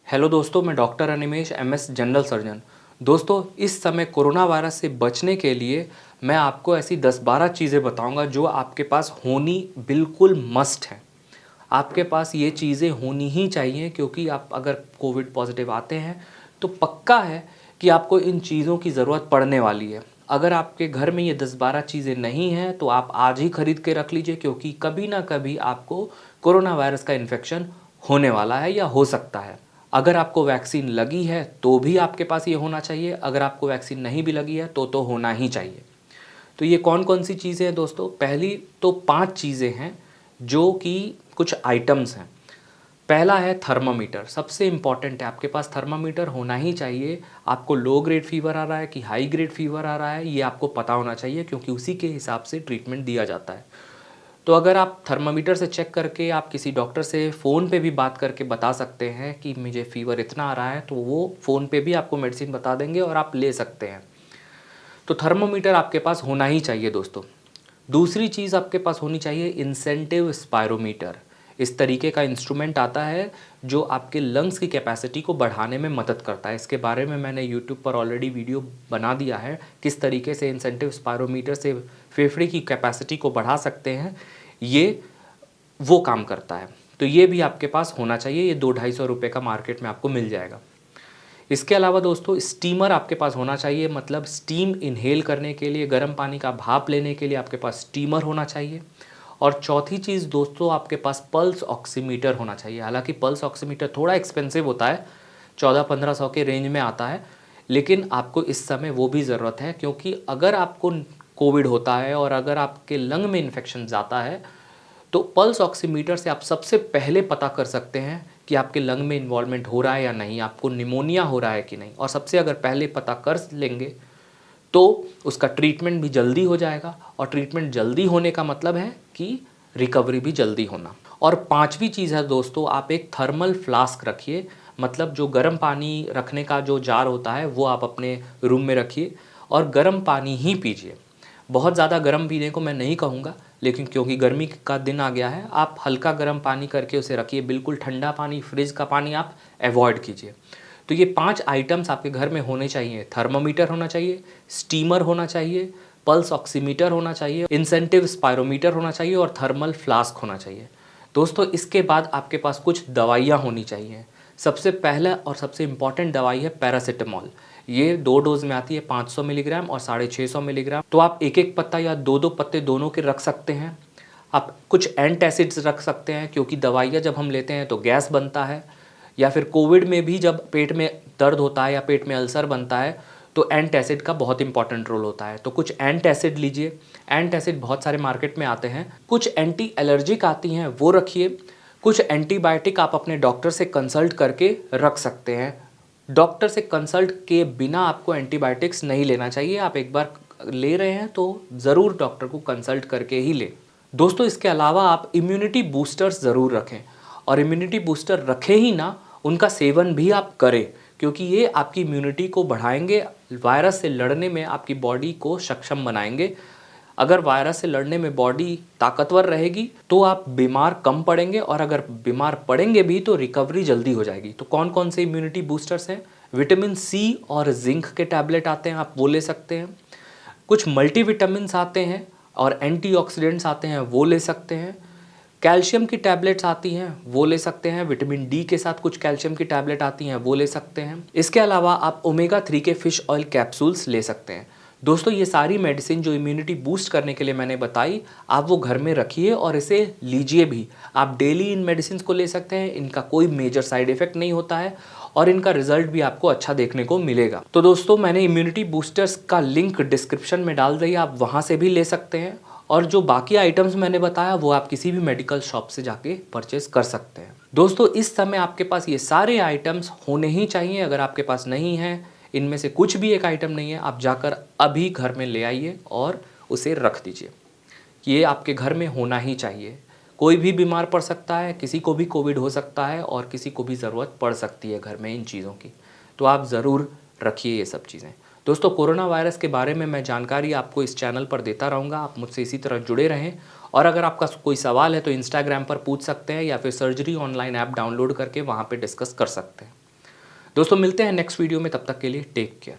Hello दोस्तों, मैं doctor Animesh MS general surgeon. दोस्तों, इस समय कोरोना वायरस से बचने के लिए मैं आपको ऐसी 10-12 चीज़ें बताऊंगा जो आपके पास होनी बिल्कुल मस्ट है। आपके पास ये चीज़ें होनी ही चाहिए, क्योंकि आप अगर कोविड पॉजिटिव आते हैं तो पक्का है कि आपको इन चीज़ों की ज़रूरत पड़ने वाली है। अगर आपके घर में ये 10-12 चीज़ें नहीं हैं तो आप आज ही खरीद के रख लीजिए, क्योंकि कभी ना कभी आपको कोरोना वायरस का इन्फेक्शन होने वाला है या हो सकता है। अगर आपको वैक्सीन लगी है तो भी आपके पास ये होना चाहिए, अगर आपको वैक्सीन नहीं भी लगी है तो होना ही चाहिए। तो ये कौन कौन सी चीज़ें हैं दोस्तों? पहली तो 5 चीज़ें हैं जो कि कुछ आइटम्स हैं। पहला है थर्मामीटर। सबसे इम्पॉर्टेंट है, आपके पास थर्मामीटर होना ही चाहिए। आपको लो ग्रेड फीवर आ रहा है कि हाई ग्रेड फीवर आ रहा है, ये आपको पता होना चाहिए, क्योंकि उसी के हिसाब से ट्रीटमेंट दिया जाता है। तो अगर आप थर्मामीटर से चेक करके आप किसी डॉक्टर से फ़ोन पे भी बात करके बता सकते हैं कि मुझे फ़ीवर इतना आ रहा है, तो वो फ़ोन पे भी आपको मेडिसिन बता देंगे और आप ले सकते हैं। तो थर्मामीटर आपके पास होना ही चाहिए दोस्तों। दूसरी चीज़ आपके पास होनी चाहिए इंसेंटिव स्पायरोमीटर। इस तरीके का इंस्ट्रूमेंट आता है जो आपके लंग्स की कैपेसिटी को बढ़ाने में मदद करता है। इसके बारे में मैंने यूट्यूब पर ऑलरेडी वीडियो बना दिया है, किस तरीके से इंसेंटिव स्पायरोमीटर से फेफड़े की कैपेसिटी को बढ़ा सकते हैं। ये वो काम करता है। तो ये भी आपके पास होना चाहिए। ये 200-250 रुपये का मार्केट में आपको मिल जाएगा। इसके अलावा दोस्तों स्टीमर आपके पास होना चाहिए, मतलब स्टीम इनहेल करने के लिए, गर्म पानी का भाप लेने के लिए आपके पास स्टीमर होना चाहिए। और चौथी चीज़ दोस्तों, आपके पास पल्स ऑक्सीमीटर होना चाहिए। हालांकि पल्स ऑक्सीमीटर थोड़ा एक्सपेंसिव होता है, 1400-1500 के रेंज में आता है, लेकिन आपको इस समय वो भी ज़रूरत है, क्योंकि अगर आपको कोविड होता है और अगर आपके लंग में इन्फेक्शन जाता है तो पल्स ऑक्सीमीटर से आप सबसे पहले पता कर सकते हैं कि आपके लंग में इन्वॉल्वमेंट हो रहा है या नहीं, आपको निमोनिया हो रहा है कि नहीं। और सबसे अगर पहले पता कर लेंगे तो उसका ट्रीटमेंट भी जल्दी हो जाएगा, और ट्रीटमेंट जल्दी होने का मतलब है कि रिकवरी भी जल्दी होना। और पांचवी चीज़ है दोस्तों, आप एक थर्मल फ्लास्क रखिए, मतलब जो गर्म पानी रखने का जो जार होता है वो आप अपने रूम में रखिए और गर्म पानी ही पीजिए। बहुत ज़्यादा गर्म पीने को मैं नहीं कहूँगा, लेकिन क्योंकि गर्मी का दिन आ गया है, आप हल्का गर्म पानी करके उसे रखिए। बिल्कुल ठंडा पानी, फ्रिज का पानी आप अवॉइड कीजिए। तो ये 5 आइटम्स आपके घर में होने चाहिए। थर्मामीटर होना चाहिए, स्टीमर होना चाहिए, पल्स ऑक्सीमीटर होना चाहिए, इंसेंटिव स्पायरोमीटर होना चाहिए और थर्मल फ्लास्क होना चाहिए। दोस्तों, इसके बाद आपके पास कुछ दवाइयाँ होनी चाहिए। सबसे पहला और सबसे इम्पॉर्टेंट दवाई है पैरासीटामॉल। ये 2 डोज में आती है, 500 मिलीग्राम और 650 मिलीग्राम। तो आप एक एक पत्ता या 2-2 पत्ते दोनों के रख सकते हैं। आप कुछ एंटासिड्स रख सकते हैं, क्योंकि दवाइयाँ जब हम लेते हैं तो गैस बनता है, या फिर कोविड में भी जब पेट में दर्द होता है या पेट में अल्सर बनता है तो एंटासिड का बहुत इंपॉर्टेंट रोल होता है। तो कुछ एंटासिड लीजिए। एंटासिड बहुत सारे मार्केट में आते हैं। कुछ एंटी एलर्जिक आती हैं, वो रखिए। कुछ एंटीबायोटिक आप अपने डॉक्टर से कंसल्ट करके रख सकते हैं। डॉक्टर से कंसल्ट के बिना आपको एंटीबायोटिक्स नहीं लेना चाहिए। आप एक बार ले रहे हैं तो ज़रूर डॉक्टर को कंसल्ट करके ही लें। दोस्तों, इसके अलावा आप इम्यूनिटी बूस्टर्स ज़रूर रखें, और इम्यूनिटी बूस्टर रखें ही ना, उनका सेवन भी आप करें, क्योंकि ये आपकी इम्यूनिटी को बढ़ाएंगे, वायरस से लड़ने में आपकी बॉडी को सक्षम बनाएंगे। अगर वायरस से लड़ने में बॉडी ताकतवर रहेगी तो आप बीमार कम पड़ेंगे, और अगर बीमार पड़ेंगे भी तो रिकवरी जल्दी हो जाएगी। तो कौन कौन से इम्यूनिटी बूस्टर्स हैं? विटामिन सी और जिंक के टैबलेट आते हैं, आप वो ले सकते हैं। कुछ मल्टीविटामिन्स आते हैं और एंटीऑक्सीडेंट्स आते हैं, वो ले सकते हैं। कैल्शियम की टैबलेट्स आती हैं, वो ले सकते हैं। विटामिन डी के साथ कुछ कैल्शियम की टैबलेट आती हैं, वो ले सकते हैं। इसके अलावा आप ओमेगा 3 के फिश ऑयल कैप्सूल्स ले सकते हैं। दोस्तों, ये सारी मेडिसिन जो इम्यूनिटी बूस्ट करने के लिए मैंने बताई, आप वो घर में रखिए और इसे लीजिए भी। आप डेली इन मेडिसिन को ले सकते हैं, इनका कोई मेजर साइड इफेक्ट नहीं होता है और इनका रिजल्ट भी आपको अच्छा देखने को मिलेगा। तो दोस्तों, मैंने इम्यूनिटी बूस्टर्स का लिंक डिस्क्रिप्शन में डाल दिया, आप वहाँ से भी ले सकते हैं। और जो बाकी आइटम्स मैंने बताया वो आप किसी भी मेडिकल शॉप से जाके परचेस कर सकते हैं। दोस्तों, इस समय आपके पास ये सारे आइटम्स होने ही चाहिए। अगर आपके पास नहीं है, इनमें से कुछ भी एक आइटम नहीं है, आप जाकर अभी घर में ले आइए और उसे रख दीजिए। ये आपके घर में होना ही चाहिए। कोई भी बीमार पड़ सकता है, किसी को भी कोविड हो सकता है और किसी को भी ज़रूरत पड़ सकती है घर में इन चीज़ों की। तो आप ज़रूर रखिए ये सब चीज़ें। दोस्तों, कोरोना वायरस के बारे में मैं जानकारी आपको इस चैनल पर देता रहूँगा। आप मुझसे इसी तरह जुड़े रहें, और अगर आपका कोई सवाल है तो इंस्टाग्राम पर पूछ सकते हैं, या फिर सर्जरी ऑनलाइन ऐप डाउनलोड करके वहाँ पे डिस्कस कर सकते हैं। दोस्तों मिलते हैं नेक्स्ट वीडियो में, तब तक के लिए टेक केयर।